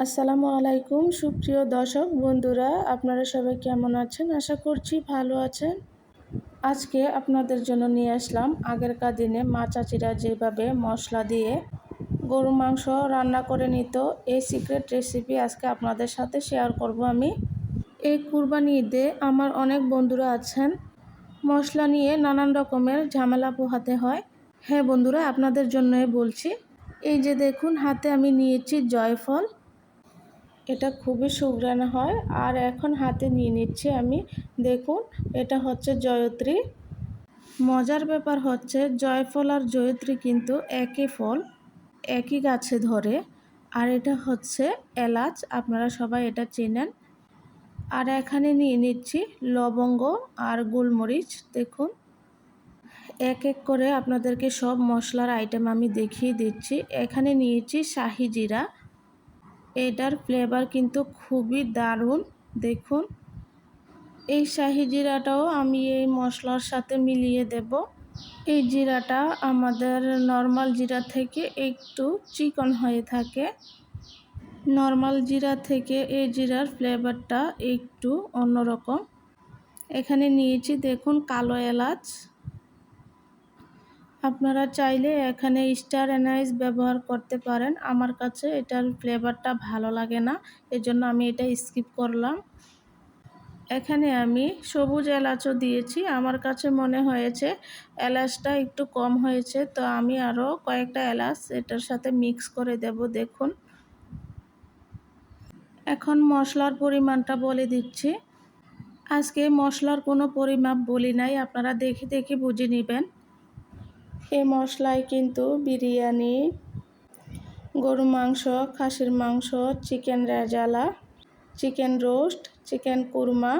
আসসালামু আলাইকুম সুপ্রিয় দর্শক বন্ধুরা, আপনারা সবাই কেমন আছেন? আশা করছি ভালো আছেন। আজকে আপনাদের জন্য নিয়ে আসলাম আগেরকার দিনে মা চাচিরা যেভাবে মশলা দিয়ে গরু মাংস রান্না করে নিত, এই সিক্রেট রেসিপি আজকে আপনাদের সাথে শেয়ার করব আমি। এই কুরবানি ঈদে আমার অনেক বন্ধুরা আছেন, মশলা নিয়ে নানান রকমের ঝামেলা পোহাতে হয়। হ্যাঁ বন্ধুরা, আপনাদের জন্যই বলছি। এই যে দেখুন, হাতে আমি নিয়েছি জয়ফল, এটা খুবই সুঘ্রাণ হয়। আর এখন হাতে নিয়ে নিচ্ছি আমি, দেখুন, এটা হচ্ছে জয়ত্রী। মজার ব্যাপার হচ্ছে জয়ফল আর জয়ত্রী কিন্তু একই ফল, একই গাছে ধরে। আর এটা হচ্ছে এলাচ, আপনারা সবাই এটা চেনেন। আর এখানে নিয়ে নিচ্ছি লবঙ্গ আর গোলমরিচ। দেখুন, এক এক করে আপনাদেরকে সব মশলার আইটেম আমি দেখিয়ে দিচ্ছি। এখানে নিয়েছি শাহি জিরা, এটার ফ্লেভার কিন্তু খুবই দারুণ। দেখুন, এই শাহি জিরাটাও আমি এই মশলার সাথে মিলিয়ে দেব। এই জিরাটা আমাদের নর্মাল জিরা থেকে একটু চিকন হয়ে থাকে। নর্মাল জিরা থেকে এই জিরার ফ্লেভারটা একটু অন্যরকম। এখানে নিয়েছি দেখুন কালো এলাচ। আপনারা চাইলে এখানে স্টার অ্যানাইস ব্যবহার করতে পারেন, আমার কাছে এটার ফ্লেভারটা ভালো লাগে না, এজন্য আমি এটা স্কিপ করলাম। এখানে আমি সবুজ এলাচও দিয়েছি, আমার কাছে মনে হয়েছে এলাচটা একটু কম হয়েছে, তো আমি আরও কয়েকটা এলাচ এটার সাথে মিক্স করে দেব। দেখুন, এখন মশলার পরিমাণটা বলে দিচ্ছি। আজকে মশলার কোনো পরিমাপ বলি নাই, আপনারা দেখে দেখে বুঝে নেবেন। এই মশলায় কিন্তু বিরিয়ানি, গরু মাংস, খাসির মাংস, chicken rezala, chicken roast, chicken korma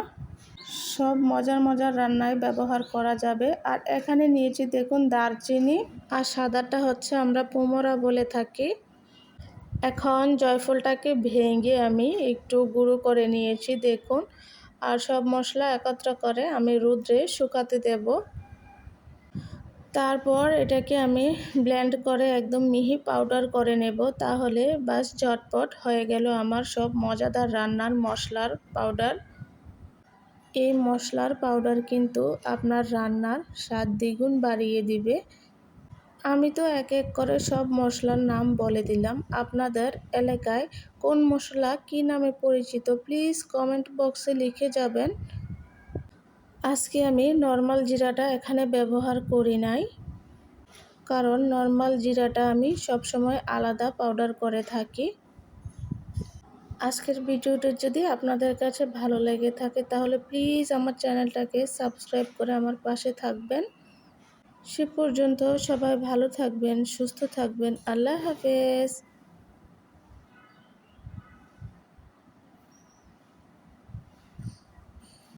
সব মজার মজার রান্নায় ব্যবহার করা যাবে। আর এখানে নিয়েছি দেখুন দারচিনি, আর সাদাটা হচ্ছে আমরা পুমরা বলে থাকি। এখন জয়ফলটাকে ভেঙে আমি একটু গুঁড়ো করে নিয়েছি দেখুন। আর সব মশলা একত্র করে আমি রোদে শুকাতে দেব। তারপর এটাকে আমি ব্লেন্ড করে একদম মিহি পাউডার করে নেব। তাহলে বাস ঝটপট হয়ে গেল আমার সব মজাদার রান্নার মশলার পাউডার। এই মশলার পাউডার কিন্তু আপনার রান্নার স্বাদ দ্বিগুণ বাড়িয়ে দিবে। আমি তো এক এক করে সব মশলার নাম বলে দিলাম। আপনাদের এলাকায় কোন মশলা কী নামে পরিচিত প্লিজ কমেন্ট বক্সে লিখে যাবেন। আজকে আমি নর্মাল জিরাটা এখানে ব্যবহার করি নাই, কারণ নর্মাল জিরাটা আমি সবসময় আলাদা পাউডার করে থাকি। আজকের ভিডিওটা যদি আপনাদের কাছে ভালো লেগে থাকে তাহলে প্লিজ আমার চ্যানেলটাকে সাবস্ক্রাইব করে আমার পাশে থাকবেন। সে পর্যন্ত সবাই ভালো থাকবেন, সুস্থ থাকবেন। আল্লাহ হাফেজ।